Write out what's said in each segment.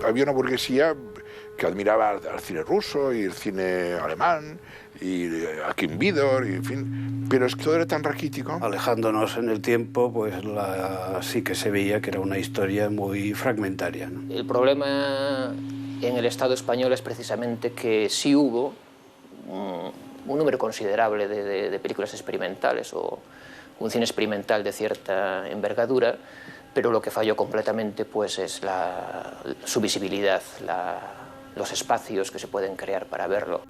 había una burguesía que admiraba al cine ruso y el cine alemán y a Kim Vidor, y en fin, pero es que todo era tan raquítico. Alejándonos en el tiempo, pues sí que se veía que era una historia muy fragmentaria, ¿no? El problema en el Estado español es precisamente que sí hubo un número considerable de películas experimentales o un cine experimental de cierta envergadura, pero lo que falló completamente pues es su visibilidad, los espacios que se pueden crear para verlo.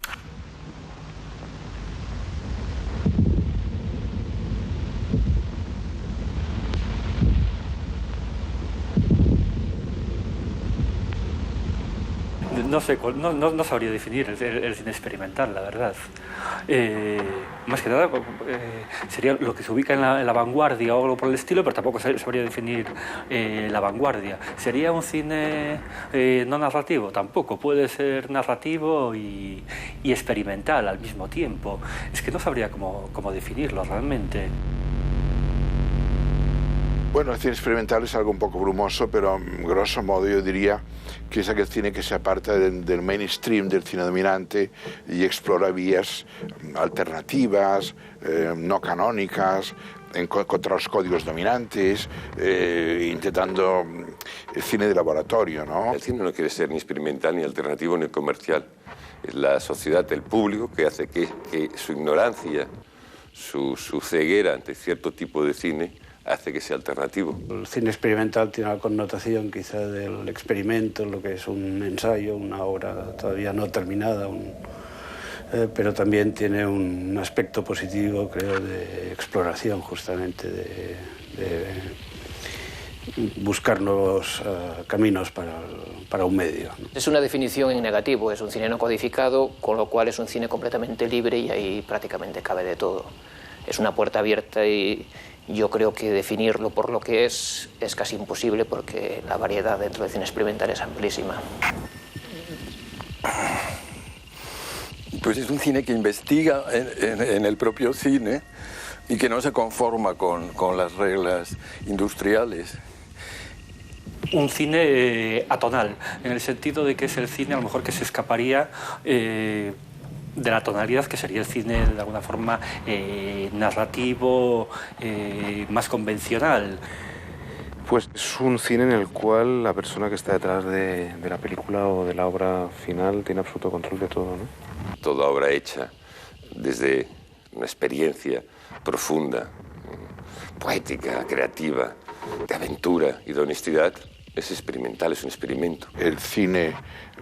No sé, no sabría definir el cine experimental, la verdad. Más que nada sería lo que se ubica en la vanguardia o algo por el estilo, pero tampoco sabría definir la vanguardia. ¿Sería un cine no narrativo? Tampoco. Puede ser narrativo y experimental al mismo tiempo. Es que no sabría cómo definirlo realmente. Bueno, el cine experimental es algo un poco brumoso, pero grosso modo yo diría que es aquel cine que se aparta del mainstream del cine dominante y explora vías alternativas, no canónicas, contra los códigos dominantes, intentando el cine de laboratorio, ¿no? El cine no quiere ser ni experimental, ni alternativo, ni comercial. Es la sociedad, el público, que hace que su ignorancia, su ceguera ante cierto tipo de cine hace que sea alternativo. El cine experimental tiene la connotación quizá del experimento, lo que es un ensayo, una obra todavía no terminada, pero también tiene un aspecto positivo, creo, de exploración, justamente, de buscar nuevos caminos para un medio, ¿no? Es una definición en negativo, es un cine no codificado, con lo cual es un cine completamente libre y ahí prácticamente cabe de todo. Es una puerta abierta y yo creo que definirlo por lo que es casi imposible porque la variedad dentro del cine experimental es amplísima. Pues es un cine que investiga en el propio cine y que no se conforma con las reglas industriales. Un cine atonal, en el sentido de que es el cine a lo mejor que se escaparía de la tonalidad que sería el cine de alguna forma narrativo, más convencional. Pues es un cine en el cual la persona que está detrás de la película o de la obra final tiene absoluto control de todo, ¿no? Toda obra hecha desde una experiencia profunda, poética, creativa, de aventura y de honestidad, es experimental, es un experimento. El cine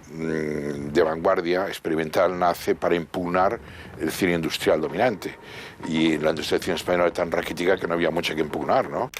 de vanguardia experimental nace para impugnar el cine industrial dominante, y la industria del cine español es tan raquítica que no había mucho que impugnar, ¿no?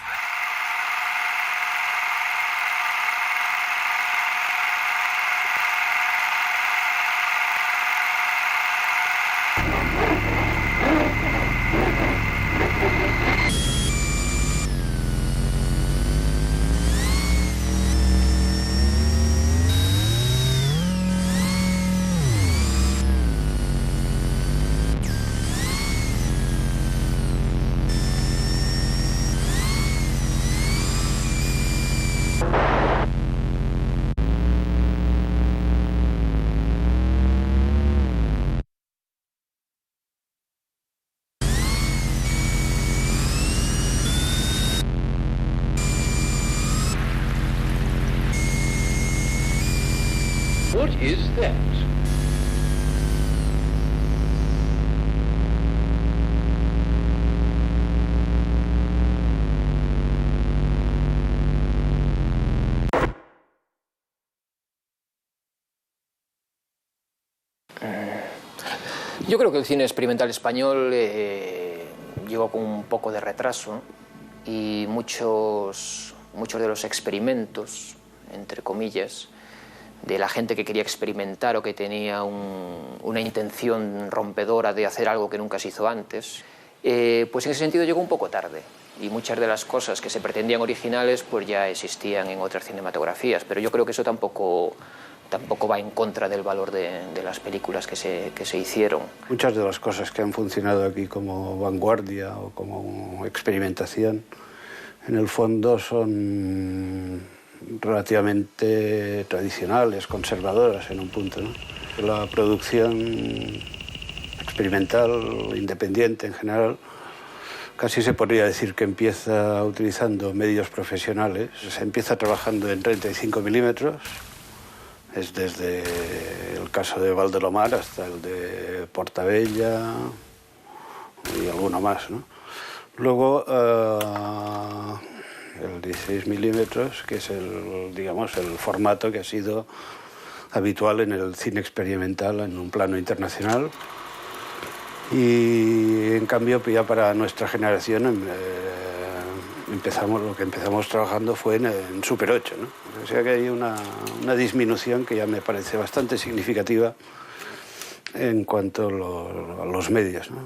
What is that? Yo creo que el cine experimental español llegó con un poco de retraso y muchos de los experimentos, entre comillas, de la gente que quería experimentar o que tenía una intención rompedora de hacer algo que nunca se hizo antes, pues en ese sentido llegó un poco tarde. Y muchas de las cosas que se pretendían originales pues ya existían en otras cinematografías, pero yo creo que eso tampoco va en contra del valor de las películas que se hicieron. Muchas de las cosas que han funcionado aquí como vanguardia o como experimentación, en el fondo son relativamente tradicionales, conservadoras en un punto, ¿no? La producción experimental, independiente en general, casi se podría decir que empieza utilizando medios profesionales. Se empieza trabajando en 35 milímetros, es desde el caso de Valdelomar hasta el de Portabella y alguno más, ¿no? Luego el 16 milímetros, que es el formato que ha sido habitual en el cine experimental en un plano internacional. Y en cambio ya para nuestra generación lo que empezamos trabajando fue en Super 8, ¿no? O sea que hay una disminución que ya me parece bastante significativa en cuanto a los medios, ¿no?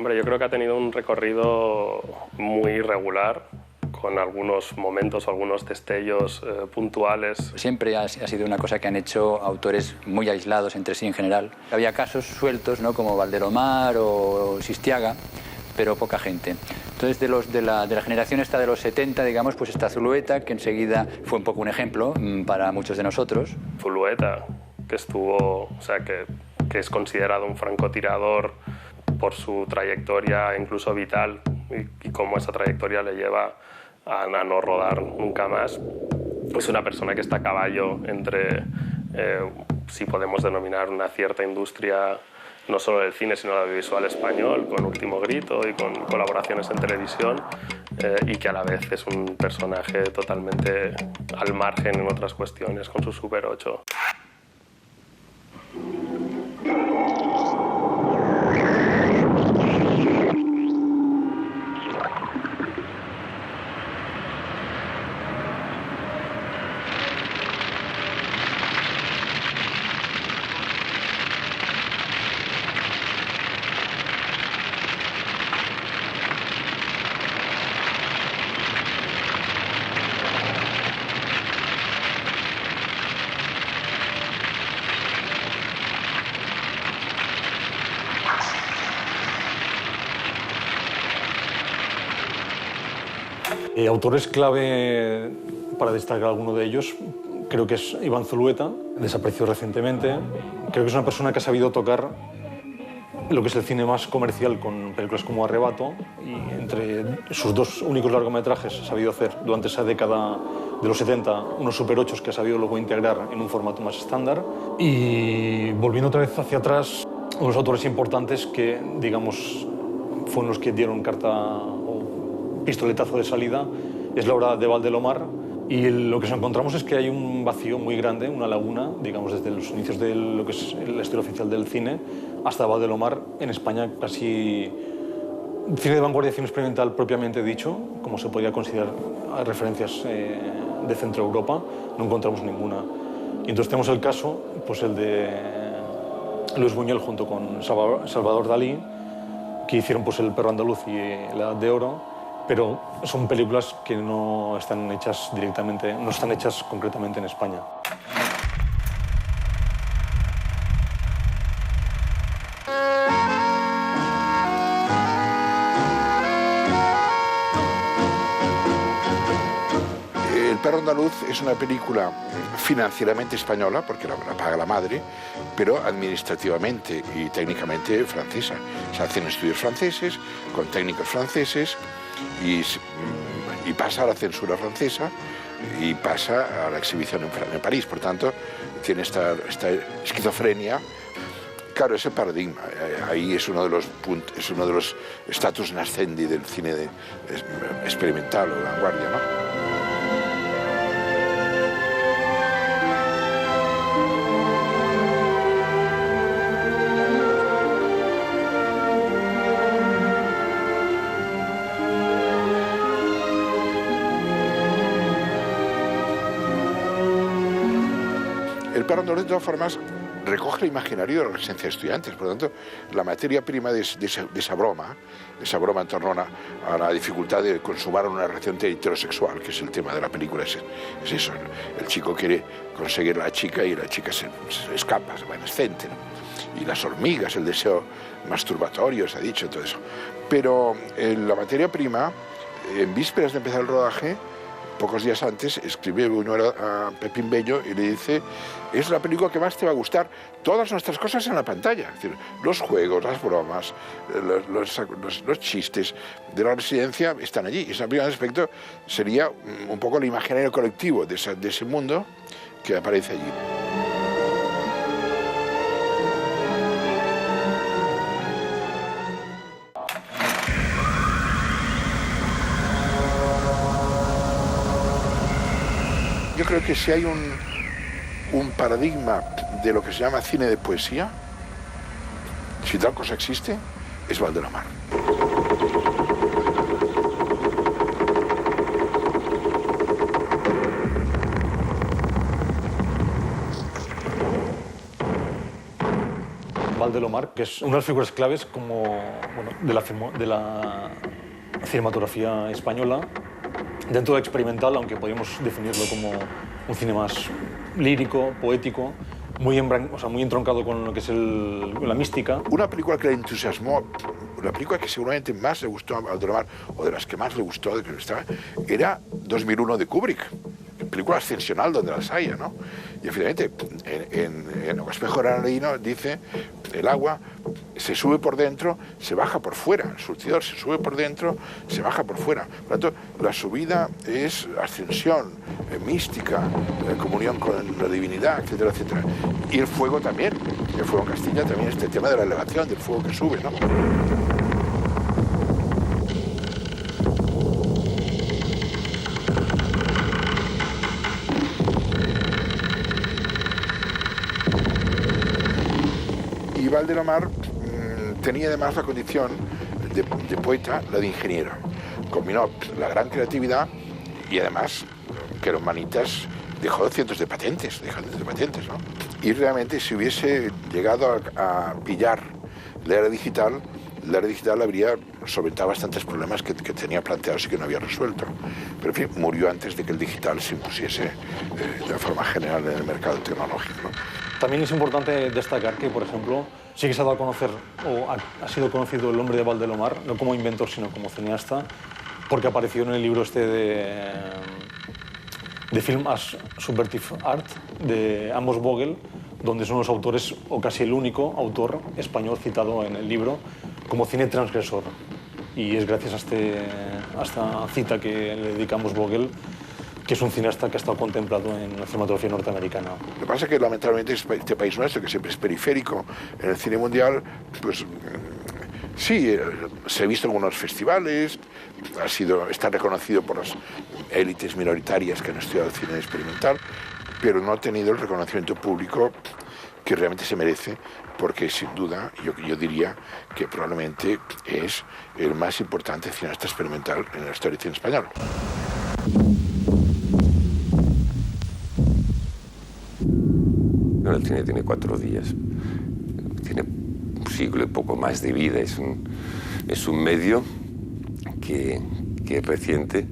Yo creo que ha tenido un recorrido muy irregular, con algunos momentos, algunos destellos puntuales. Siempre ha sido una cosa que han hecho autores muy aislados entre sí en general. Había casos sueltos, ¿no?, como Valdelomar o Sistiaga, pero poca gente. Entonces, de la generación esta de los 70, digamos, pues está Zulueta, que enseguida fue un poco un ejemplo para muchos de nosotros. Zulueta, que que es considerado un francotirador por su trayectoria incluso vital y cómo esa trayectoria le lleva a no rodar nunca más. Es una persona que está a caballo entre, si podemos denominar, una cierta industria no solo del cine, sino del audiovisual español, con Último Grito y con colaboraciones en televisión, y que a la vez es un personaje totalmente al margen en otras cuestiones con su Super 8. Autores clave, para destacar alguno de ellos, creo que es Iván Zulueta, desapareció recientemente. Creo que es una persona que ha sabido tocar lo que es el cine más comercial con películas como Arrebato, y entre sus dos únicos largometrajes ha sabido hacer durante esa década de los 70 unos Super 8 que ha sabido luego integrar en un formato más estándar. Y volviendo otra vez hacia atrás, unos autores importantes que, digamos, fueron los que dieron carta o pistoletazo de salida es la obra de Valdelomar, y lo que nos encontramos es que hay un vacío muy grande, una laguna, digamos, desde los inicios de lo que es la historia oficial del cine hasta Valdelomar. En España casi cine de vanguardia, cine experimental propiamente dicho, como se podría considerar referencias de Centro Europa, no encontramos ninguna. Y entonces tenemos el caso, pues el de Luis Buñuel junto con Salvador Dalí, que hicieron pues El perro andaluz y La edad de oro, pero son películas que no están hechas directamente, no están hechas concretamente en España. El perro andaluz es una película financieramente española, porque la paga la madre, pero administrativamente y técnicamente francesa. Se hacen estudios franceses, con técnicos franceses, y pasa a la censura francesa y pasa a la exhibición en París. Por tanto, tiene esta esquizofrenia. Claro, ese paradigma, ahí es uno de los puntos, es uno de los status nascendi del cine experimental o de vanguardia, ¿no? Perron d'Or, de todas formas, recoge el imaginario de la residencia de estudiantes. Por lo tanto, la materia prima de esa broma en torno a la dificultad de consumar una relación heterosexual, que es el tema de la película, es eso. El chico quiere conseguir a la chica y la chica se escapa, se va en escente, ¿no? Y las hormigas, el deseo masturbatorio, se ha dicho, todo eso. Pero la materia prima, en vísperas de empezar el rodaje, pocos días antes, escribe uno a Pepín Bello y le dice: es la película que más te va a gustar, todas nuestras cosas en la pantalla, es decir, los juegos, las bromas, los chistes de la residencia están allí. Y ese primer aspecto sería un poco el imaginario colectivo de ese mundo que aparece allí. Yo creo que si hay un paradigma de lo que se llama cine de poesía, si tal cosa existe, es Valdelomar. Valdelomar, que es una de las figuras claves como, bueno, de la cinematografía española, dentro de experimental, aunque podríamos definirlo como un cine más lírico, poético, muy entroncado con lo que es la mística. Una película que le entusiasmó, la película que seguramente más le gustó a Valdelomar, o de las que más le gustó, era 2001 de Kubrick. Película ascensional donde las haya, ¿no? Y efectivamente, en Espejo Granadino dice: el agua se sube por dentro, se baja por fuera. El surtidor se sube por dentro, se baja por fuera. Por lo tanto, la subida es ascensión, mística, comunión con la divinidad, etcétera, etcétera. Y el fuego también. El fuego en Castilla también, este tema de la elevación, del fuego que sube, ¿no? Valdelomar tenía además la condición de poeta, la de ingeniero. Combinó la gran creatividad y además, que era Manitas, dejó cientos de patentes, ¿no? Y realmente, si hubiese llegado a pillar la era digital habría solventado bastantes problemas que tenía planteados y que no había resuelto. Pero en fin, murió antes de que el digital se impusiese de forma general en el mercado tecnológico, ¿no? También es importante destacar que, por ejemplo, sí que se ha dado a conocer, o ha sido conocido el nombre de Valdelomar, no como inventor, sino como cineasta, porque apareció en el libro de Film as Subversive Art, de Amos Vogel, donde son los autores, o casi el único autor español citado en el libro, como cine transgresor. Y es gracias a esta cita que le dedicamos Vogel, que es un cineasta que ha estado contemplado en la cinematografía norteamericana. Lo que pasa es que lamentablemente este país nuestro, que siempre es periférico en el cine mundial, pues sí, se ha visto en algunos festivales, está reconocido por las élites minoritarias que han estudiado el cine experimental, pero no ha tenido el reconocimiento público que realmente se merece, porque sin duda yo diría que probablemente es el más importante cineasta experimental en la historia del cine español. El cine tiene 4 días, tiene un siglo y poco más de vida, es un medio que es reciente,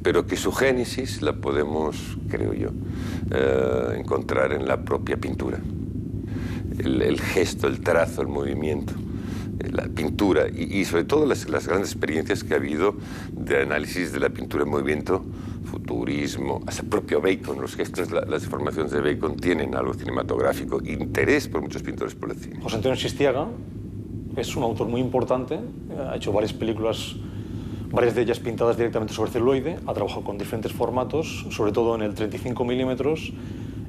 pero que su génesis la podemos, creo yo, encontrar en la propia pintura. El gesto, el trazo, el movimiento, la pintura y sobre todo las grandes experiencias que ha habido de análisis de la pintura en movimiento, futurismo, hasta el propio Bacon, los gestos, las deformaciones de Bacon tienen algo cinematográfico, interés por muchos pintores por el cine. José Antonio Sistiaga es un autor muy importante, ha hecho varias películas, varias de ellas pintadas directamente sobre celuloide, ha trabajado con diferentes formatos, sobre todo en el 35 milímetros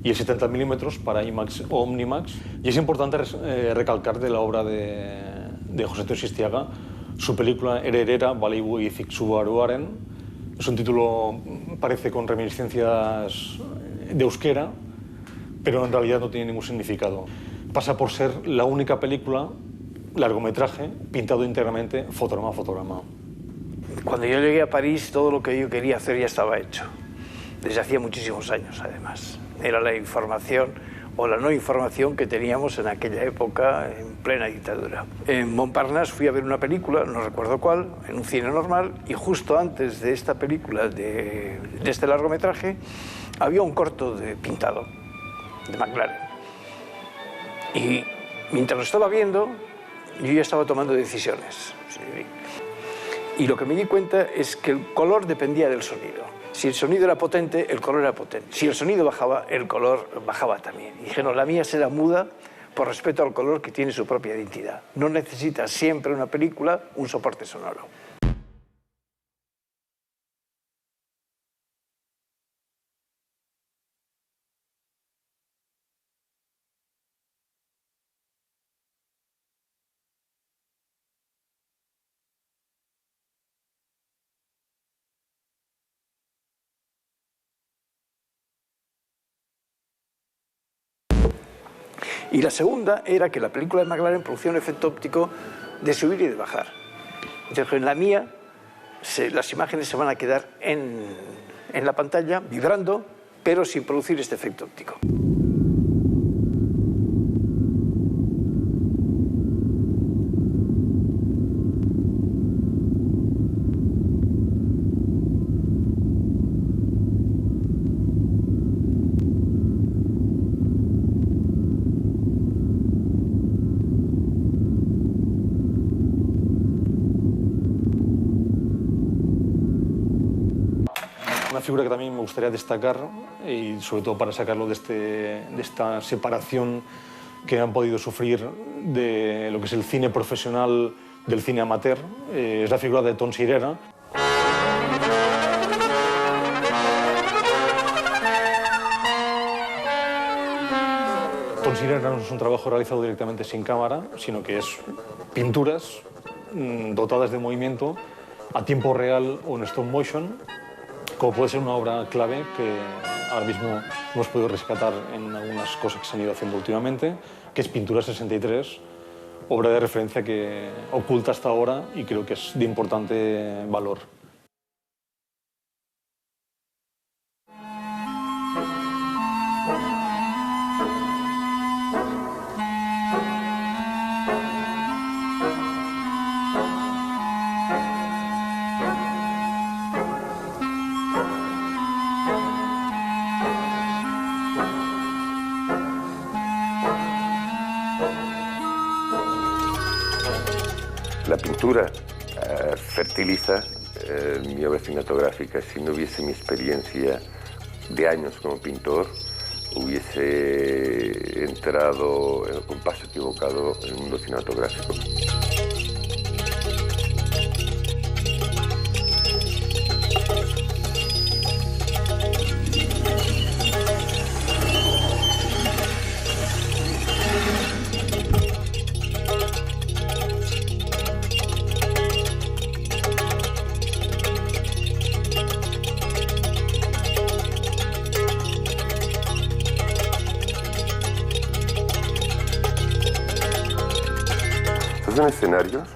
y el 70 milímetros para IMAX o Omnimax. Y es importante recalcar de la obra de José Antonio Sistiaga su película Hererera, Balaibu y Zixuaruaren. Es un título, parece con reminiscencias de euskera, pero en realidad no tiene ningún significado. Pasa por ser la única película, largometraje, pintado íntegramente fotograma a fotograma. Cuando yo llegué a París, todo lo que yo quería hacer ya estaba hecho. Desde hacía muchísimos años, además. Era la información o la no información que teníamos en aquella época, en plena dictadura. En Montparnasse fui a ver una película, no recuerdo cuál, en un cine normal, y justo antes de esta película, de este largometraje, había un corto pintado de McLaren. Y mientras lo estaba viendo, yo ya estaba tomando decisiones. Y lo que me di cuenta es que el color dependía del sonido. Si el sonido era potente, el color era potente. Si el sonido bajaba, el color bajaba también. Y dije, no, la mía será muda por respeto al color que tiene su propia identidad. No necesita siempre una película un soporte sonoro. Y la segunda era que la película de McLaren producía un efecto óptico de subir y de bajar. Entonces, en la mía, las imágenes se van a quedar en la pantalla, vibrando, pero sin producir este efecto óptico. Una figura que también me gustaría destacar, y sobre todo para sacarlo de esta separación que han podido sufrir de lo que es el cine profesional del cine amateur, es la figura de Tom Sirera. Tom Sirera no es un trabajo realizado directamente sin cámara, sino que es pinturas dotadas de movimiento a tiempo real o en stop motion, como puede ser una obra clave que ahora mismo hemos podido rescatar en algunas cosas que se han ido haciendo últimamente, que es Pintura 63, obra de referencia que oculta hasta ahora y creo que es de importante valor. La pintura fertiliza mi obra cinematográfica. Si no hubiese mi experiencia de años como pintor, hubiese entrado con paso equivocado en el mundo cinematográfico. Son escenarios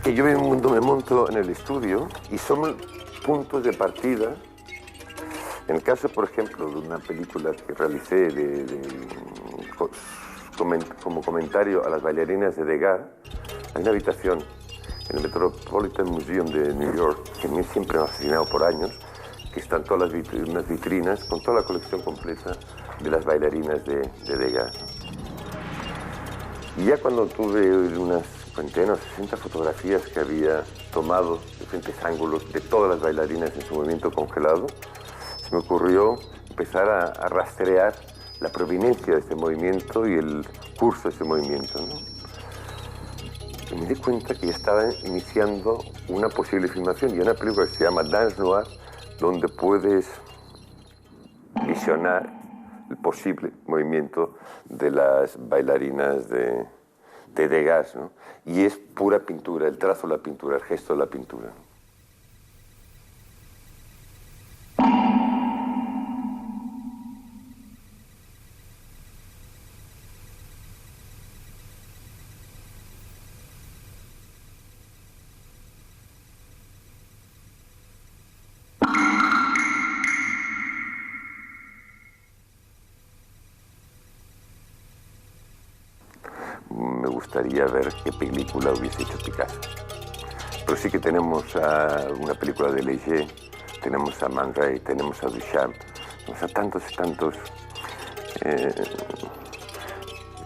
que yo me monto en el estudio y son puntos de partida. En el caso, por ejemplo, de una película que realicé como comentario a las bailarinas de Degas, hay una habitación en el Metropolitan Museum de New York, que a mí siempre me ha fascinado por años, que están todas unas vitrinas con toda la colección completa de las bailarinas de Degas. Y ya cuando tuve unas 50 o 60 fotografías que había tomado de diferentes ángulos de todas las bailarinas en su movimiento congelado, se me ocurrió empezar a rastrear la proveniencia de este movimiento y el curso de ese movimiento, ¿no? Y me di cuenta que ya estaba iniciando una posible filmación y una película que se llama Dance Noir, donde puedes visionar el posible movimiento de las bailarinas de Degas, ¿no? Y es pura pintura, el trazo de la pintura, el gesto de la pintura. gustaría ver qué película hubiese hecho Picasso. Pero sí que tenemos una película de Léger, tenemos a Man Ray, tenemos a Duchamp, tenemos a tantos y tantos.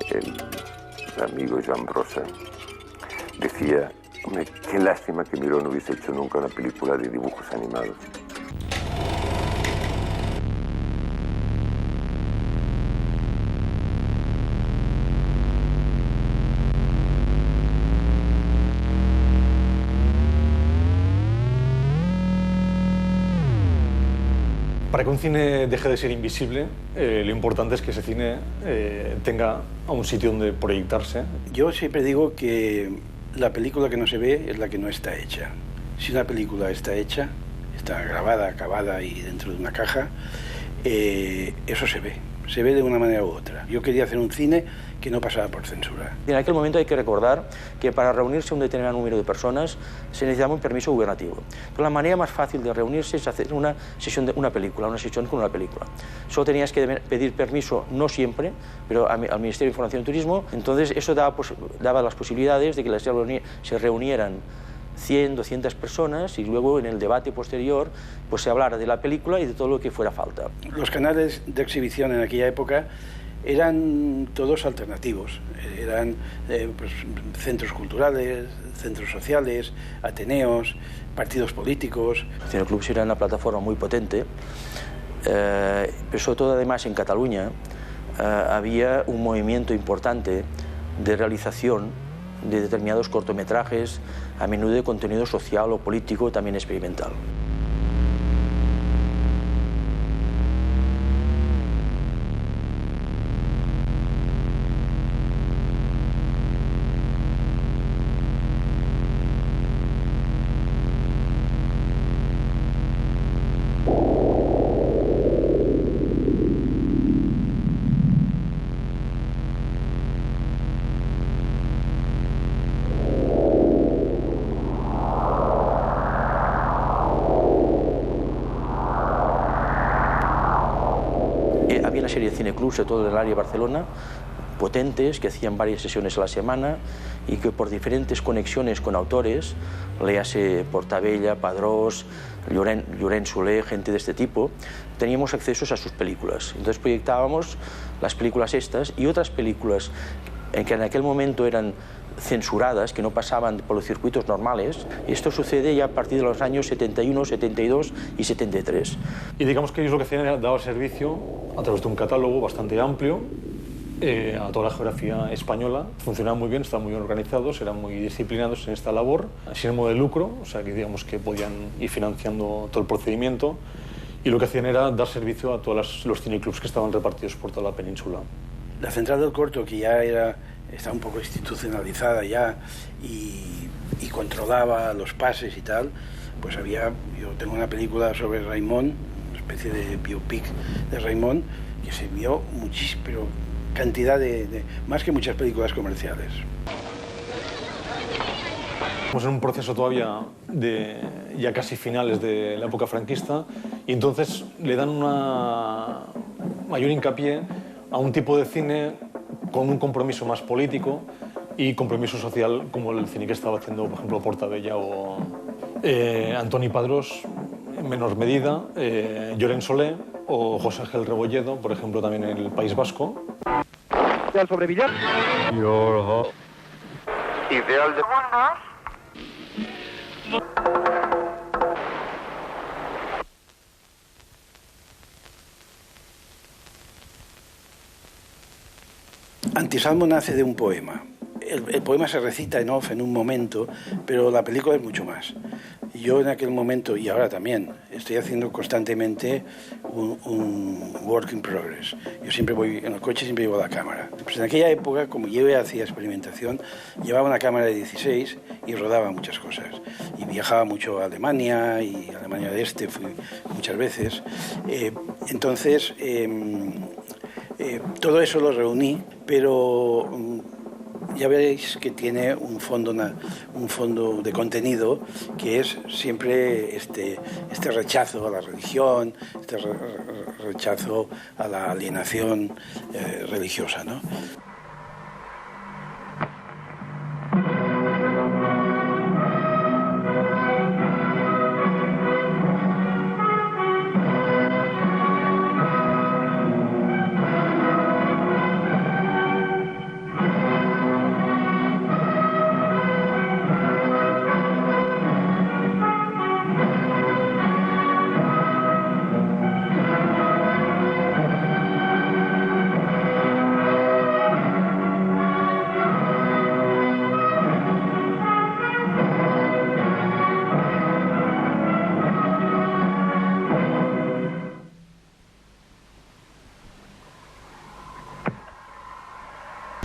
El amigo Joan Brossa decía, hombre, qué lástima que Miró no hubiese hecho nunca una película de dibujos animados. Para que un cine deje de ser invisible, lo importante es que ese cine tenga un sitio donde proyectarse. Yo siempre digo que la película que no se ve es la que no está hecha. Si una película está hecha, está grabada, acabada y dentro de una caja, eso se ve de una manera u otra. Yo quería hacer un cine que no pasaba por censura. En aquel momento hay que recordar que para reunirse un determinado número de personas se necesitaba un permiso gubernativo. Entonces, la manera más fácil de reunirse es hacer una sesión con una película. Solo tenías que pedir permiso, no siempre, pero al Ministerio de Información y Turismo. Entonces eso daba las posibilidades de que se reunieran 100, 200 personas y luego en el debate posterior pues se hablara de la película y de todo lo que fuera falta. Los canales de exhibición en aquella época eran todos alternativos, eran pues, centros culturales, centros sociales, ateneos, partidos políticos. El Cineclub era una plataforma muy potente, pero sobre todo además en Cataluña había un movimiento importante de realización de determinados cortometrajes, a menudo de contenido social o político, también experimental. Había una serie de cineclubs, sobre todo en el área de Barcelona, potentes, que hacían varias sesiones a la semana y que por diferentes conexiones con autores, léase Portabella, Padrós, Llorenç Soler, gente de este tipo, teníamos accesos a sus películas. Entonces proyectábamos las películas estas y otras películas que en aquel momento eran censuradas, que no pasaban por los circuitos normales. Y esto sucede ya a partir de los años 71, 72 y 73. Y digamos que ellos lo que hacían era dar servicio a través de un catálogo bastante amplio a toda la geografía española. Funcionaban muy bien, estaban muy bien organizados, eran muy disciplinados en esta labor, sin ánimo de lucro, o sea que digamos que podían ir financiando todo el procedimiento. Y lo que hacían era dar servicio a todos los cineclubs que estaban repartidos por toda la península. La Central del Corto, que ya está un poco institucionalizada ya y controlaba los pases y tal, pues yo tengo una película sobre Raimon, una especie de biopic de Raimon, que se vio muchísimo, pero cantidad más que muchas películas comerciales. Estamos en un proceso todavía de ya casi finales de la época franquista y entonces le dan una mayor hincapié a un tipo de cine con un compromiso más político y compromiso social, como el cine que estaba haciendo, por ejemplo, Portabella o Antoni Padrós, en menor medida, Llorenç Soler o José Ángel Rebolledo, por ejemplo, también en el País Vasco. Ideal sobre Villar. Ideal de... Antisalmo nace de un poema. El poema se recita en off en un momento, pero la película es mucho más. Yo en aquel momento, y ahora también, estoy haciendo constantemente un work in progress. Yo siempre voy, en el coche siempre llevo la cámara. Pues en aquella época, como yo ya hacía experimentación, llevaba una cámara de 16 y rodaba muchas cosas. Y viajaba mucho a Alemania, y a Alemania del Este fui muchas veces. Entonces, todo eso lo reuní, pero ya veréis que tiene un fondo de contenido que es siempre este rechazo a la religión, este rechazo a la alienación religiosa, ¿no?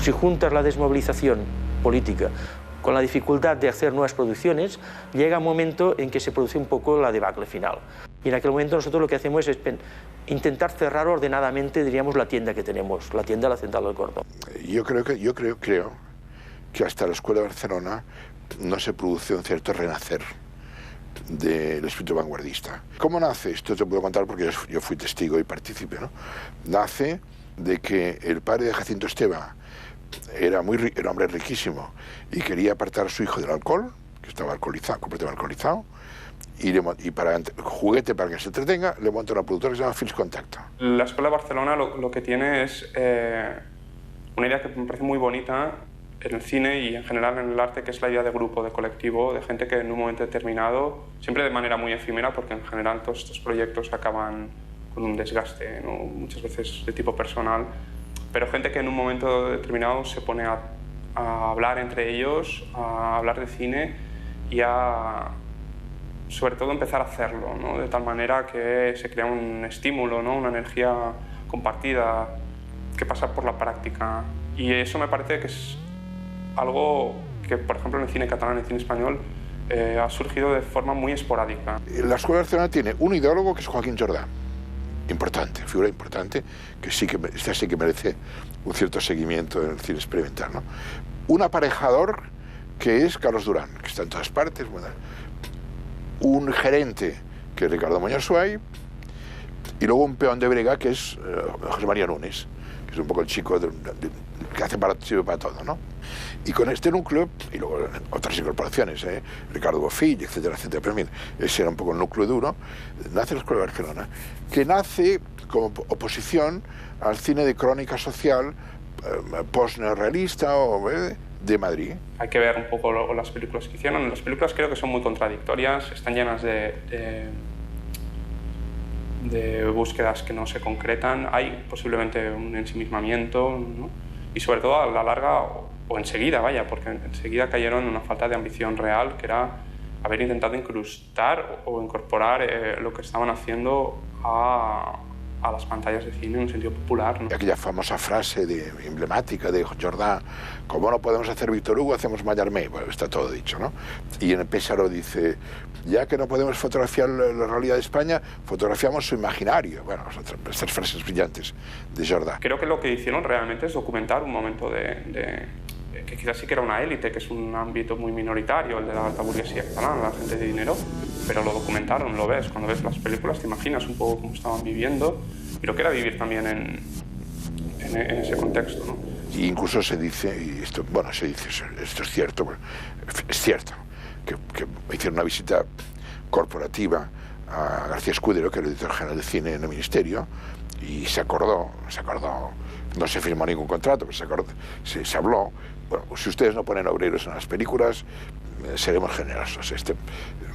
Si juntas la desmovilización política con la dificultad de hacer nuevas producciones, llega un momento en que se produce un poco la debacle final. Y en aquel momento nosotros lo que hacemos es intentar cerrar ordenadamente, diríamos, la tienda que tenemos, la tienda de la Central del Cordón. Yo creo que hasta la Escuela de Barcelona no se produce un cierto renacer del espíritu vanguardista. ¿Cómo nace? Esto te puedo contar porque yo fui testigo y partícipe, ¿no? Nace de que el padre de Jacinto Esteva era un hombre riquísimo y quería apartar a su hijo del alcohol, que estaba alcoholizado, completamente alcoholizado, y para juguete para que se entretenga, le monta una productora que se llama Films Contacto. La Escuela de Barcelona lo que tiene es una idea que me parece muy bonita en el cine y en general en el arte, que es la idea de grupo, de colectivo, de gente que en un momento determinado, siempre de manera muy efímera, porque en general todos estos proyectos acaban con un desgaste, ¿no? Muchas veces de tipo personal, pero gente que en un momento determinado se pone a hablar entre ellos, a hablar de cine y a, sobre todo, empezar a hacerlo, ¿no? De tal manera que se crea un estímulo, ¿no? Una energía compartida que pasa por la práctica. Y eso me parece que es algo que, por ejemplo, en el cine catalán, en el cine español, ha surgido de forma muy esporádica. La Escuela de Barcelona tiene un ideólogo que es Joaquín Jordà, importante, figura importante, que sí que merece un cierto seguimiento en el cine experimental, ¿no? Un aparejador que es Carlos Durán, que está en todas partes, bueno, un gerente que es Ricardo Muñoz Suay, y luego un peón de brega que es José María Nunes, que es un poco el chico que hace sirve para todo, ¿no? Y con este núcleo, y luego otras incorporaciones, Ricardo Bofill, etcétera, etcétera, pero bien, ese era un poco el núcleo duro, nace la Escuela de Barcelona, que nace como oposición al cine de crónica social post-neorrealista de Madrid. Hay que ver un poco las películas que hicieron. Las películas creo que son muy contradictorias, están llenas de búsquedas que no se concretan, hay posiblemente un ensimismamiento, ¿no? Y sobre todo a la larga, o enseguida, vaya, porque enseguida cayeron en una falta de ambición real, que era haber intentado incrustar o incorporar lo que estaban haciendo a las pantallas de cine en un sentido popular, ¿no? Aquella famosa frase emblemática de Jordà, como no podemos hacer Víctor Hugo, hacemos Mallarmé. Bueno, está todo dicho, ¿no? Y en el Pésaro dice, ya que no podemos fotografiar la realidad de España, fotografiamos su imaginario. Bueno, estas frases brillantes de Jordà. Creo que lo que hicieron realmente es documentar un momento que quizás sí que era una élite, que es un ámbito muy minoritario, el de la alta burguesía catalana, la gente de dinero, pero lo documentaron, lo ves, cuando ves las películas te imaginas un poco cómo estaban viviendo y lo que era vivir también en ese contexto, ¿no? Y incluso se dice, y esto, bueno, se dice, esto es cierto, que hicieron una visita corporativa a García Escudero, que era el director general de cine en el Ministerio, y se acordó, no se firmó ningún contrato, pero se habló. Bueno, si ustedes no ponen obreros en las películas, seremos generosos.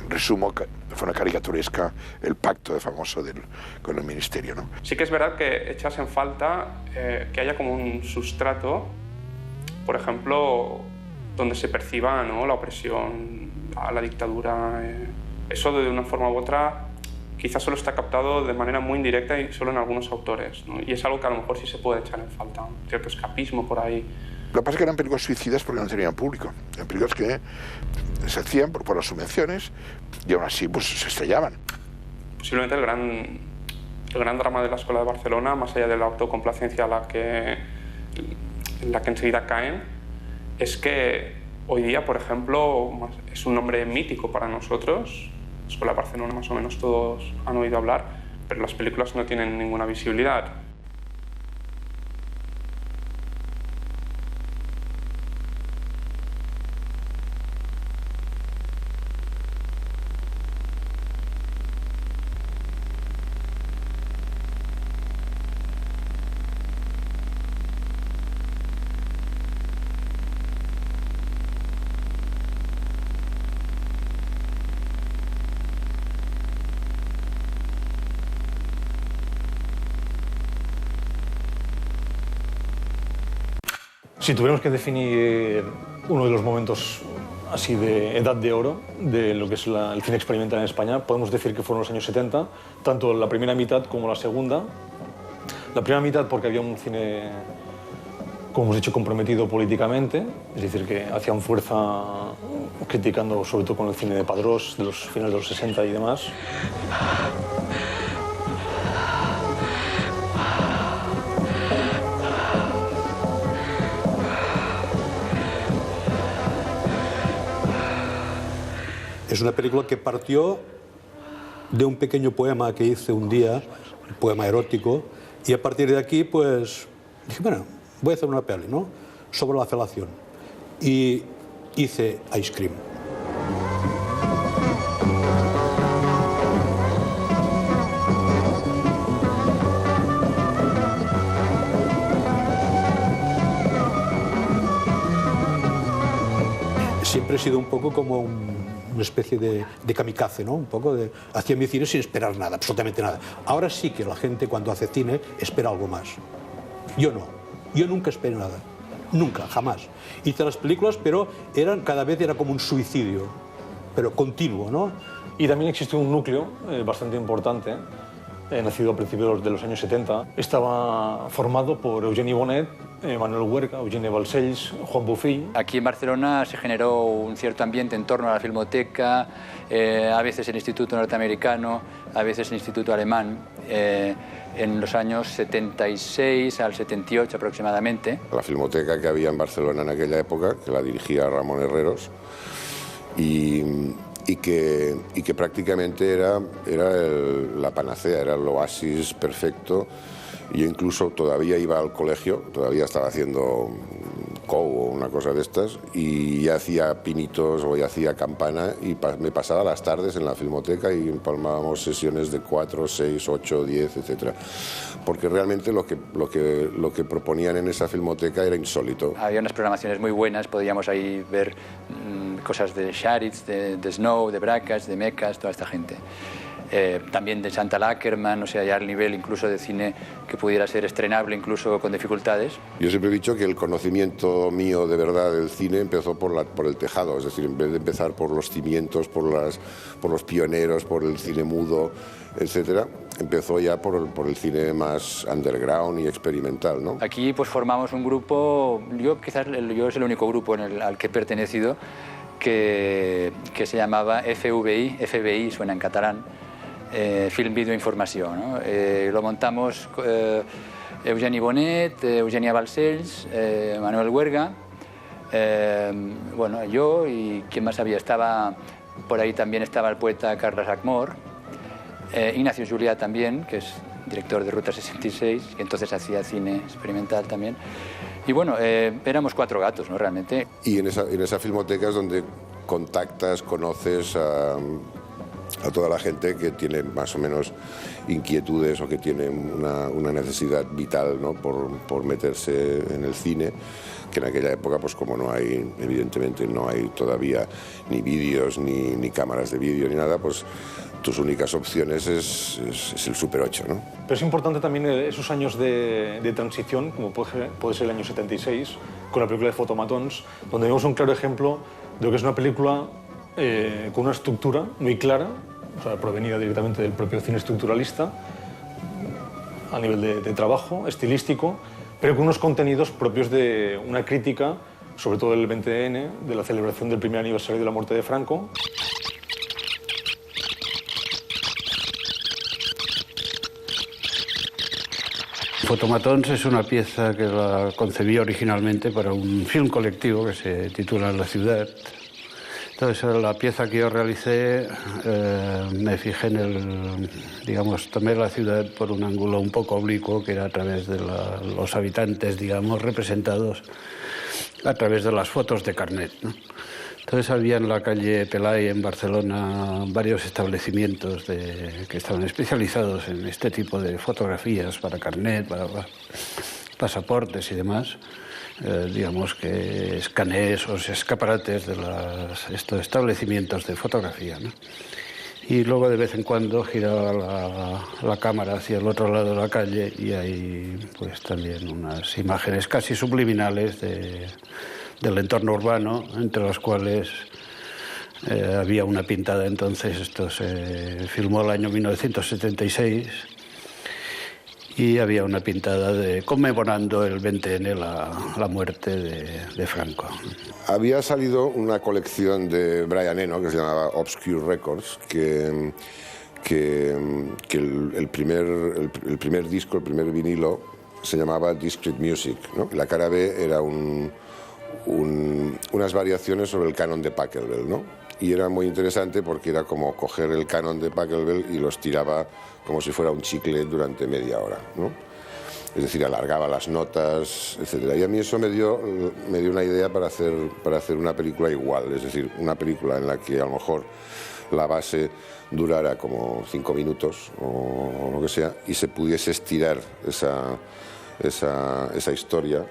Resumo de forma caricaturesca el pacto famoso con el Ministerio, ¿no? Sí que es verdad que echas en falta que haya como un sustrato, por ejemplo, donde se perciba, ¿no?, la opresión, la dictadura. Eso de una forma u otra quizás solo está captado de manera muy indirecta y solo en algunos autores, ¿no? Y es algo que a lo mejor sí se puede echar en falta, un cierto escapismo por ahí. Lo que pasa es que eran películas suicidas porque no tenían público. Eran películas que se hacían por las subvenciones y aún así pues se estrellaban. Posiblemente el gran drama de la Escuela de Barcelona, más allá de la autocomplacencia en la que enseguida caen, es que hoy día, por ejemplo, es un nombre mítico para nosotros. La Escuela de Barcelona más o menos todos han oído hablar, pero las películas no tienen ninguna visibilidad. Si tuviéramos que definir uno de los momentos así de edad de oro de lo que es el cine experimental en España, podemos decir que fueron los años 70, tanto la primera mitad como la segunda. La primera mitad porque había un cine como hemos dicho, comprometido políticamente, es decir, que hacían fuerza criticando sobre todo con el cine de Padrós, de los finales de los 60 y demás. Es una película que partió de un pequeño poema que hice un día, un poema erótico, y a partir de aquí, pues, dije, bueno, voy a hacer una peli, ¿no?, sobre la felación. Y hice Ice Cream. Siempre he sido un poco como una especie de kamikaze, ¿no? Un poco de... Hacía mi cine sin esperar nada, absolutamente nada. Ahora sí que la gente cuando hace cine espera algo más. Yo no. Yo nunca esperé nada. Nunca, jamás. Hice las películas, pero cada vez era como un suicidio, pero continuo, ¿no? Y también existe un núcleo bastante importante, nacido a principios de los años 70. Estaba formado por Eugeni Bonet, Manuel Huerga, Eugeni Balcells, Juan Bofill. Aquí en Barcelona se generó un cierto ambiente en torno a la Filmoteca, a veces el Instituto Norteamericano, a veces el Instituto Alemán, en los años 76 al 78 aproximadamente. La Filmoteca que había en Barcelona en aquella época, que la dirigía Ramón Herreros, y que prácticamente era la panacea, era el oasis perfecto. Yo incluso todavía iba al colegio, todavía estaba haciendo COU o una cosa de estas, y ya hacía pinitos o ya hacía campana, y me pasaba las tardes en la Filmoteca y empalmábamos sesiones de 4, 6, 8, 10, etc. Porque realmente lo que proponían en esa Filmoteca era insólito. Había unas programaciones muy buenas, podíamos ahí ver cosas de Sharitz, de Snow, de Brakhage, de Mekas, toda esta gente. También de Chantal Akerman, o sea, ya al nivel incluso de cine que pudiera ser estrenable incluso con dificultades. Yo siempre he dicho que el conocimiento mío de verdad del cine empezó por el tejado, es decir, en vez de empezar por los cimientos, por los pioneros, por el cine mudo, etcétera, empezó ya por el cine más underground y experimental, ¿no? Aquí pues formamos un grupo, yo es el único grupo al que he pertenecido, que se llamaba FBI suena en catalán, Film Video Informació, ¿no? Lo montamos Eugeni Bonet, Eugenia Balcells, Manuel Huerga, bueno, yo y quién más había, por ahí también estaba el poeta Carles Acmor, Ignacio Juliá también, que es director de Ruta 66, que entonces hacía cine experimental también. Y bueno, éramos 4 gatos, ¿no? Realmente. Y en esa filmoteca es donde contactas, conoces a toda la gente que tiene más o menos inquietudes o que tiene una necesidad vital, ¿no?, por meterse en el cine, que en aquella época, pues como evidentemente no hay todavía ni vídeos, ni cámaras de vídeo, ni nada, pues tus únicas opciones es el Super 8, ¿no? Pero es importante también esos años de transición, como puede ser el año 76, con la película de Fotomatons, donde vemos un claro ejemplo de lo que es una película con una estructura muy clara, o sea, provenida directamente del propio cine estructuralista, a nivel de trabajo, estilístico, pero con unos contenidos propios de una crítica, sobre todo del 20N, de la celebración del primer aniversario de la muerte de Franco. Fotomatons es una pieza que la concebí originalmente para un film colectivo que se titula La ciudad. Entonces, la pieza que yo realicé, me fijé tomé la ciudad por un ángulo un poco oblicuo, que era a través de los habitantes, digamos, representados a través de las fotos de carnet, ¿no? Entonces había en la calle Pelay, en Barcelona, varios establecimientos que estaban especializados en este tipo de fotografías para carnet, para pasaportes y demás. Digamos que escanees o escaparates de estos establecimientos de fotografía, ¿no? Y luego de vez en cuando giraba la cámara hacia el otro lado de la calle y hay pues también unas imágenes casi subliminales del entorno urbano, entre las cuales había una pintada entonces. Esto se filmó el año 1976 y había una pintada conmemorando el 20N, la muerte de Franco. Había salido una colección de Brian Eno que se llamaba Obscure Records, que el primer disco, el primer vinilo, se llamaba Discrete Music, ¿no? La cara B era unas variaciones sobre el canon de Pachelbel, ¿no? Y era muy interesante porque era como coger el canon de Pachelbel y lo estiraba como si fuera un chicle durante media hora, ¿no? Es decir, alargaba las notas, etc. Y a mí eso me dio una idea para hacer una película igual, es decir, una película en la que a lo mejor la base durara como 5 minutos o lo que sea y se pudiese estirar esa historia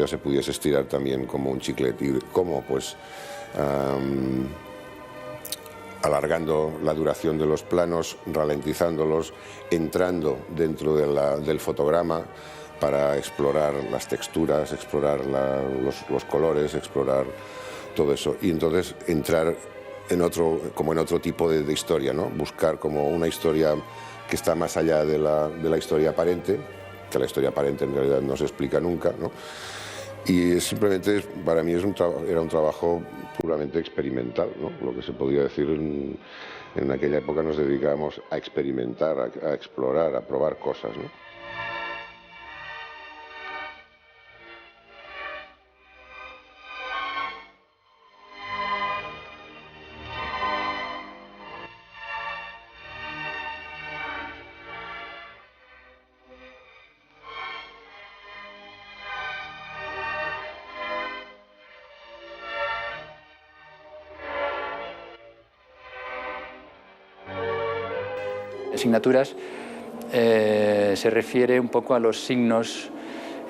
se pudiese estirar también como un chiclete, y como pues alargando la duración de los planos, ralentizándolos, entrando dentro del fotograma para explorar las texturas, explorar los colores, explorar todo eso, y entonces entrar en otro tipo de historia, ¿no? Buscar como una historia que está más allá de la historia aparente, que la historia aparente en realidad no se explica nunca, ¿no? Y simplemente para mí era un trabajo puramente experimental, ¿no? Lo que se podía decir en aquella época nos dedicábamos a experimentar, a explorar, a probar cosas, ¿no? Asignaturas se refiere un poco a los signos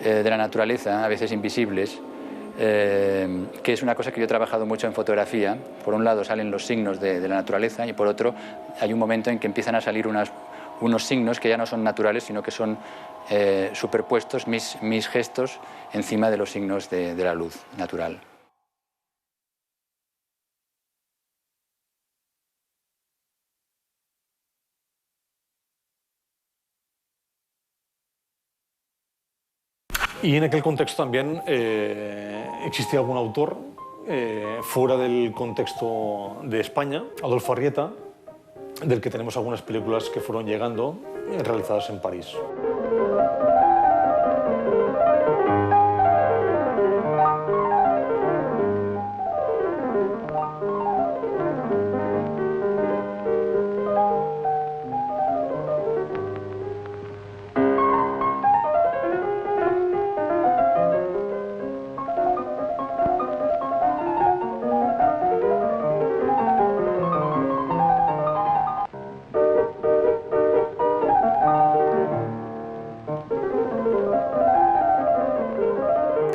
de la naturaleza, a veces invisibles, que es una cosa que yo he trabajado mucho en fotografía. Por un lado salen los signos de la naturaleza y por otro hay un momento en que empiezan a salir unos signos que ya no son naturales, sino que son superpuestos, mis gestos encima de los signos de la luz natural. Y en aquel contexto también existía algún autor fuera del contexto de España, Adolfo Arrieta, del que tenemos algunas películas que fueron llegando, realizadas en París.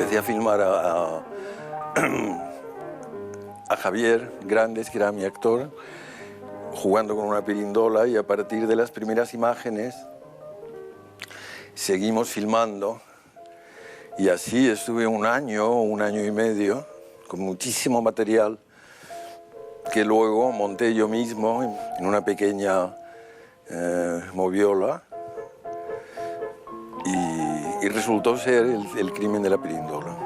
A filmar a Javier Grandes, que era mi actor, jugando con una pirindola, y a partir de las primeras imágenes seguimos filmando, y así estuve un año y medio con muchísimo material que luego monté yo mismo en una pequeña moviola, y resultó ser el crimen de la pirindola,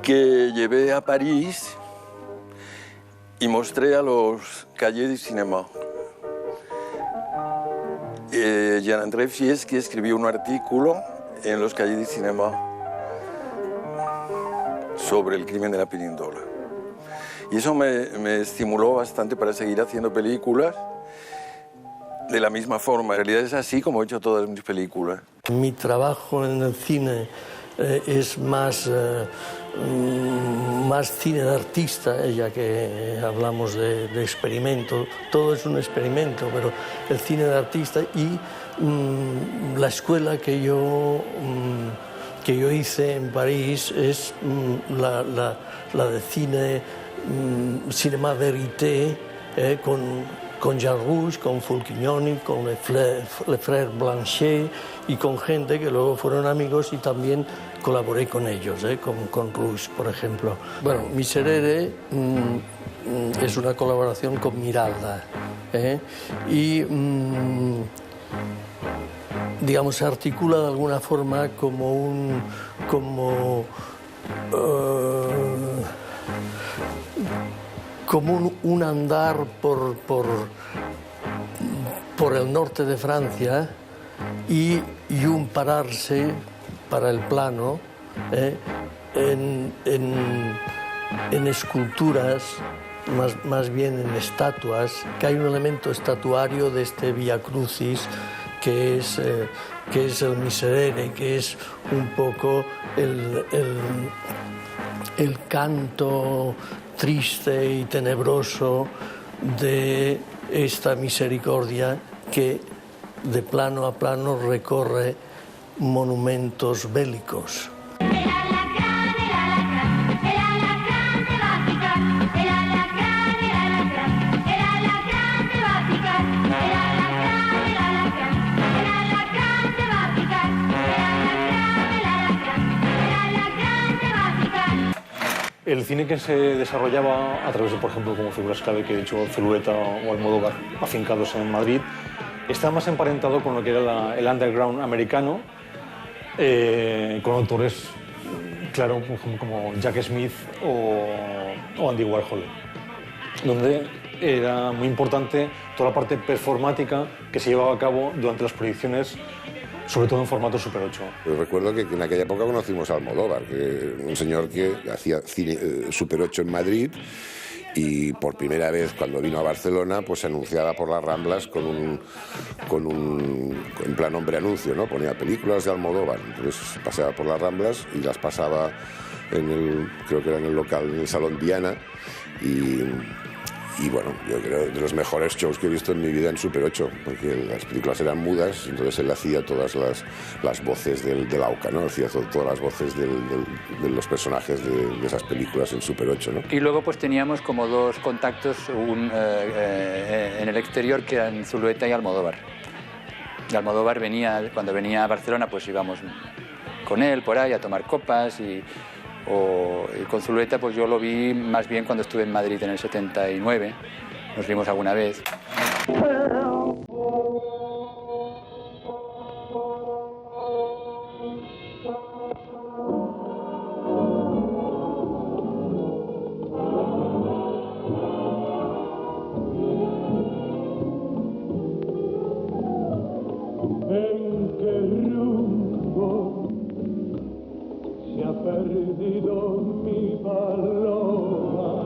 que llevé a París y mostré a los Cahiers du Cinéma. Jean-André Fieschi escribió un artículo en los Cahiers du Cinéma sobre el crimen de la pirindola. Y eso me estimuló bastante para seguir haciendo películas de la misma forma. En realidad es así como he hecho todas mis películas. Mi trabajo en el cine es más cine de artista, ya que hablamos de experimento. Todo es un experimento, pero el cine de artista y la escuela que yo hice en París es la de cine, Cinéma Vérité, con Jean Rouge, con Fulchignoni, con les Frères Blanchet y con gente que luego fueron amigos y también colaboré con ellos, con Rouge, por ejemplo. Bueno, Miserere es una colaboración con Miralda y digamos, se articula de alguna forma como un andar por el norte de Francia y un pararse para el plano en esculturas, más bien en estatuas, que hay un elemento estatuario de este Via Crucis que es el Miserere, que es un poco el canto triste y tenebroso de esta misericordia que de plano a plano recorre monumentos bélicos. El cine que se desarrollaba a través de, por ejemplo, como figuras clave que he dicho Zulueta o Almodóvar, afincados en Madrid, está más emparentado con lo que era el underground americano, con autores, claro, como Jack Smith o Andy Warhol, donde era muy importante toda la parte performática que se llevaba a cabo durante las proyecciones, sobre todo en formato Super 8. Yo recuerdo que en aquella época conocimos a Almodóvar, un señor que hacía cine Super 8 en Madrid, y por primera vez cuando vino a Barcelona pues se anunciaba por las Ramblas en plan hombre anuncio, ¿no? Ponía películas de Almodóvar, entonces paseaba por las Ramblas y las pasaba creo que era en el local, en el Salón Diana, y bueno, yo creo de los mejores shows que he visto en mi vida en Super 8, porque las películas eran mudas, entonces él hacía todas las voces del AUCA, ¿no? Hacía todas las voces de los personajes de esas películas en Super 8, ¿no? Y luego pues teníamos como dos contactos, en el exterior, que eran Zulueta y Almodóvar. Y Almodóvar cuando venía a Barcelona pues íbamos con él por ahí a tomar copas, y con Zulueta pues yo lo vi más bien cuando estuve en Madrid en el 79, nos vimos alguna vez. ¿En qué rumbo se ha perdido mi paloma?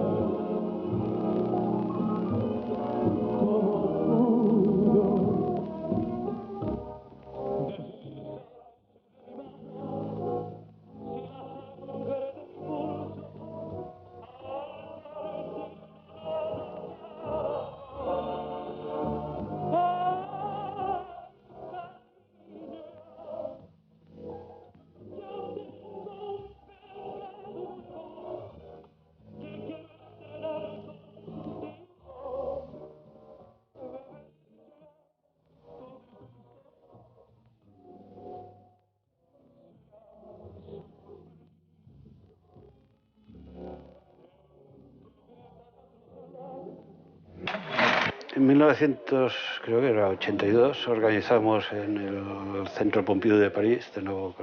En 1982 organizamos en el Centro Pompidou de París, de nuevo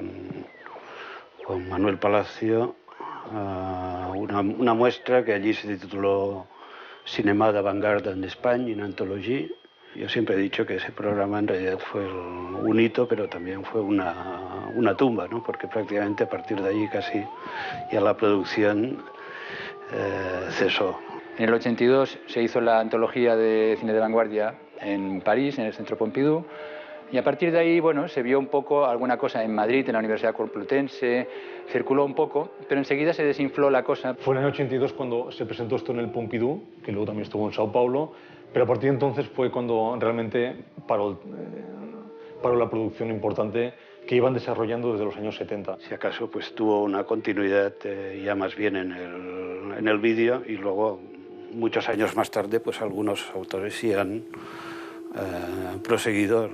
con Manuel Palacio, una muestra que allí se tituló Cinéma d'avant-garde en España, une anthologie. Yo siempre he dicho que ese programa en realidad fue un hito, pero también fue una tumba, ¿no? Porque prácticamente a partir de allí casi ya la producción cesó. En el 82 se hizo la antología de cine de vanguardia en París, en el Centro Pompidou, y a partir de ahí, bueno, se vio un poco alguna cosa en Madrid, en la Universidad Complutense, circuló un poco, pero enseguida se desinfló la cosa. Fue en el 82 cuando se presentó esto en el Pompidou, que luego también estuvo en Sao Paulo, pero a partir de entonces fue cuando realmente paró la producción importante que iban desarrollando desde los años 70. Si acaso pues tuvo una continuidad ya más bien en el vídeo, y luego muchos años más tarde pues algunos autores sí han proseguido,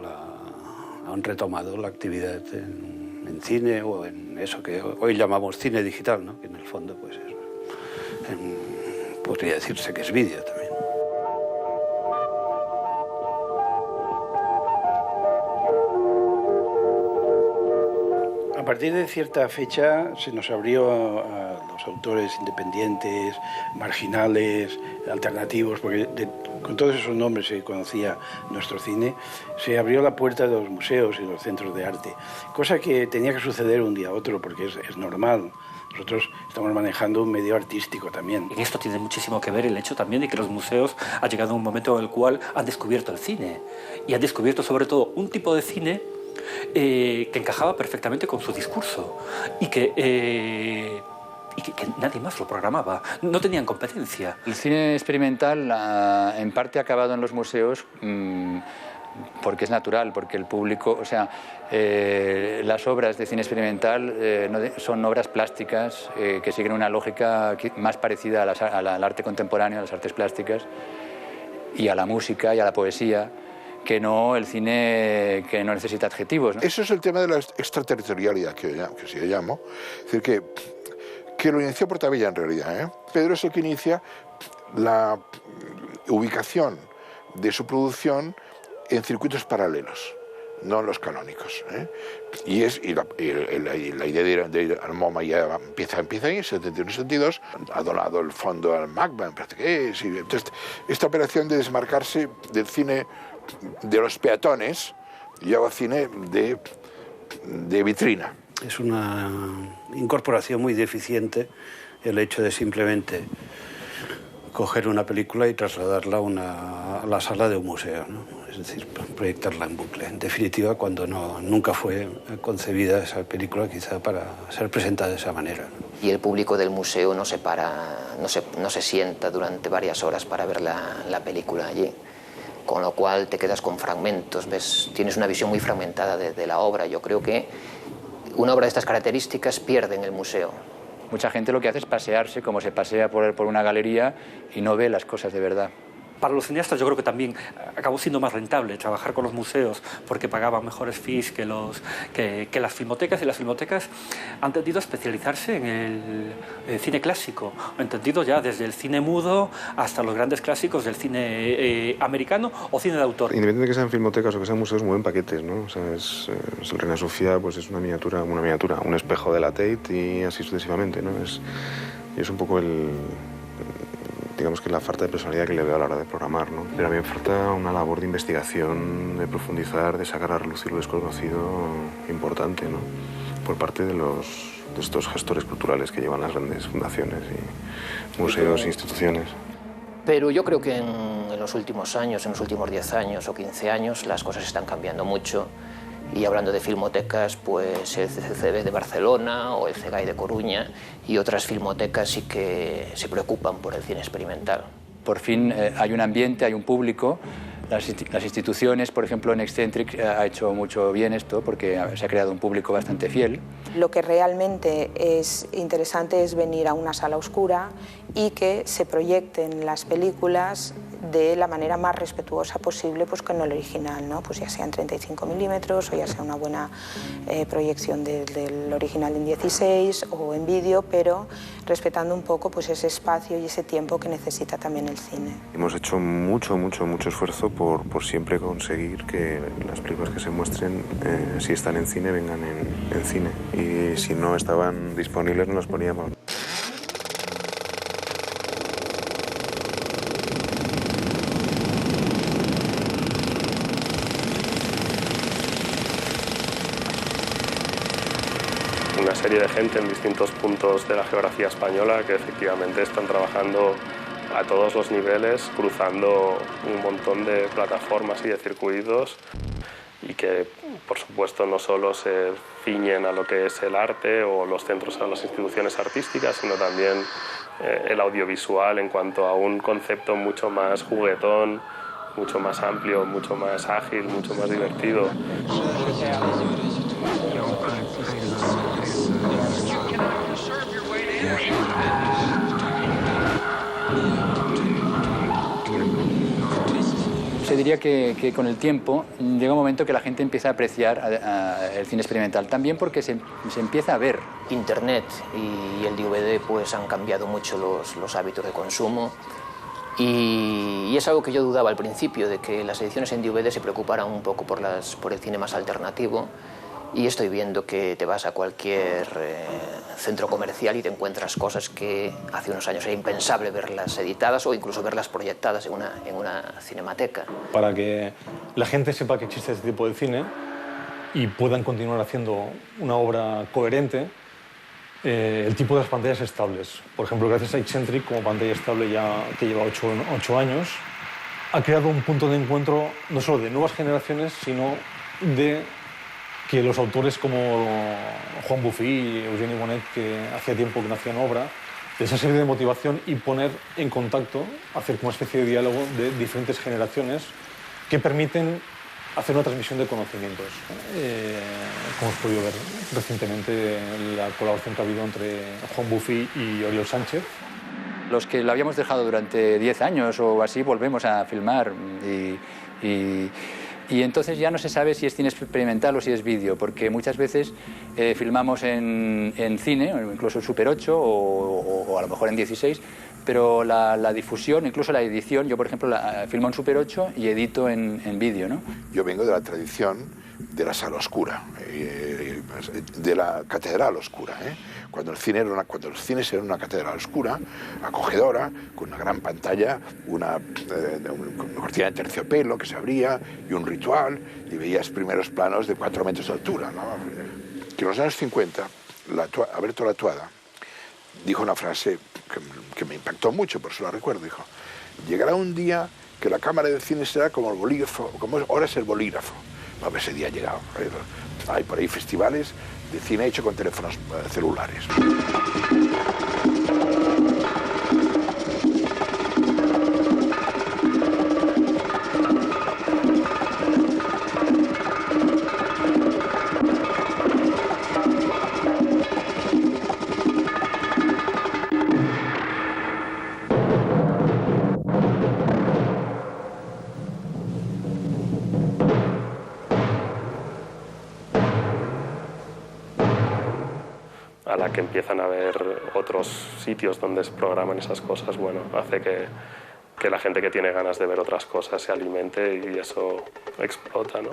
han retomado la actividad en cine o en eso que hoy llamamos cine digital, ¿no? Que en el fondo pues podría decirse que es vídeo también. A partir de cierta fecha se nos abrió a los autores independientes, marginales, alternativos, porque con todos esos nombres se conocía nuestro cine, se abrió la puerta de los museos y los centros de arte, cosa que tenía que suceder un día a otro, porque es normal. Nosotros estamos manejando un medio artístico también. Y esto tiene muchísimo que ver el hecho también de que los museos han llegado a un momento en el cual han descubierto el cine. Y han descubierto sobre todo un tipo de cine que encajaba perfectamente con su discurso y que nadie más lo programaba. No tenían competencia. El cine experimental en parte ha acabado en los museos porque es natural, porque el público, o sea, las obras de cine experimental son obras plásticas que siguen una lógica más parecida al arte contemporáneo, a las artes plásticas y a la música y a la poesía, que no el cine que no necesita adjetivos, ¿no? Eso es el tema de la extraterritorialidad que yo llamo. Es decir, que lo inició Portabella en realidad. Pedro es el que inicia la ubicación de su producción en circuitos paralelos, no en los canónicos. Y la idea de ir al MoMA ya empieza ahí, en 71-72, ha donado el fondo al MACBA, me parece que es. Entonces, esta operación de desmarcarse del cine de los peatones y hago cine de vitrina. Es una incorporación muy deficiente el hecho de simplemente coger una película y trasladarla a la sala de un museo, ¿no? Es decir, proyectarla en bucle. En definitiva, cuando nunca fue concebida esa película quizá para ser presentada de esa manera, ¿no? Y el público del museo no se sienta durante varias horas para ver la película allí. Con lo cual te quedas con fragmentos, tienes una visión muy fragmentada de la obra. Yo creo que una obra de estas características pierde en el museo. Mucha gente lo que hace es pasearse, como se pasea por una galería y no ve las cosas de verdad. Para los cineastas yo creo que también acabó siendo más rentable trabajar con los museos porque pagaban mejores fees que las filmotecas, y las filmotecas han tendido a especializarse en el cine clásico, han tendido ya desde el cine mudo hasta los grandes clásicos del cine americano o cine de autor. Independientemente de que sean filmotecas o que sean museos, mueven paquetes, ¿no? O sea, el Reina Sofía pues es una miniatura, un espejo de la Tate y así sucesivamente, ¿no? Es un poco digamos que la falta de personalidad que le veo a la hora de programar, ¿no? Pero a mí me falta una labor de investigación, de profundizar, de sacar a relucir lo desconocido importante, ¿no? Por parte de estos gestores culturales que llevan las grandes fundaciones y museos e instituciones. Pero yo creo que en los últimos años, en los últimos 10 años o 15 años, las cosas están cambiando mucho. Y hablando de filmotecas, pues el CCCB de Barcelona o el CEGAI de Coruña y otras filmotecas sí que se preocupan por el cine experimental. Por fin hay un ambiente, hay un público. Las instituciones, por ejemplo, en Excentric ha hecho mucho bien esto porque se ha creado un público bastante fiel. Lo que realmente es interesante es venir a una sala oscura y que se proyecten las películas de la manera más respetuosa posible pues, con el original, ¿no? Pues ya sea en 35 milímetros o ya sea una buena proyección del original en 16 o en vídeo, pero respetando un poco pues, ese espacio y ese tiempo que necesita también el cine. Hemos hecho mucho esfuerzo por siempre conseguir que las películas que se muestren, si están en cine, vengan en cine. Y si no estaban disponibles, no las poníamos. Una serie de gente en distintos puntos de la geografía española que efectivamente están trabajando a todos los niveles, cruzando un montón de plataformas y de circuitos y que, por supuesto, no solo se ciñen a lo que es el arte o los centros a las instituciones artísticas, sino también el audiovisual en cuanto a un concepto mucho más juguetón, mucho más amplio, mucho más ágil, mucho más divertido. Se diría que con el tiempo llega un momento que la gente empieza a apreciar el cine experimental, también porque se empieza a ver. Internet y el DVD pues, han cambiado mucho los hábitos de consumo y es algo que yo dudaba al principio, de que las ediciones en DVD se preocuparan un poco por el cine más alternativo Y estoy viendo que te vas a cualquier centro comercial y te encuentras cosas que hace unos años era impensable verlas editadas o incluso verlas proyectadas en una cinemateca. Para que la gente sepa que existe este tipo de cine y puedan continuar haciendo una obra coherente, el tipo de las pantallas estables. Por ejemplo, gracias a Eccentric, como pantalla estable ya que lleva 8 años, ha creado un punto de encuentro no solo de nuevas generaciones, sino de que los autores como Juan Buffy y Eugeni Bonet, que hacía tiempo que no hacían obra, les ha servido de motivación y poner en contacto, hacer como una especie de diálogo de diferentes generaciones que permiten hacer una transmisión de conocimientos. Como hemos podido ver recientemente la colaboración que ha habido entre Juan Buffy y Oriol Sánchez. Los que lo habíamos dejado durante 10 años o así volvemos a filmar y entonces ya no se sabe si es cine experimental o si es vídeo, porque muchas veces filmamos en cine, incluso en Super 8 o a lo mejor en 16, pero la difusión, incluso la edición, yo por ejemplo filmo en Super 8 y edito en vídeo, ¿no? Yo vengo de la tradición de la sala oscura, de la catedral oscura, cuando los cines eran una catedral oscura, acogedora, con una gran pantalla, una cortina de terciopelo que se abría y un ritual, y veías primeros planos de 4 metros de altura, ¿no? Que en los años 50, Alberto Latuada dijo una frase que me impactó mucho, por eso la recuerdo, dijo: llegará un día que la cámara de cine será como el bolígrafo, como ahora es el bolígrafo. No, ese día ha llegado. Hay por ahí festivales de cine hecho con teléfonos celulares. A la que empiezan a haber otros sitios donde se programan esas cosas, bueno, hace que la gente que tiene ganas de ver otras cosas se alimente y eso explota, ¿no?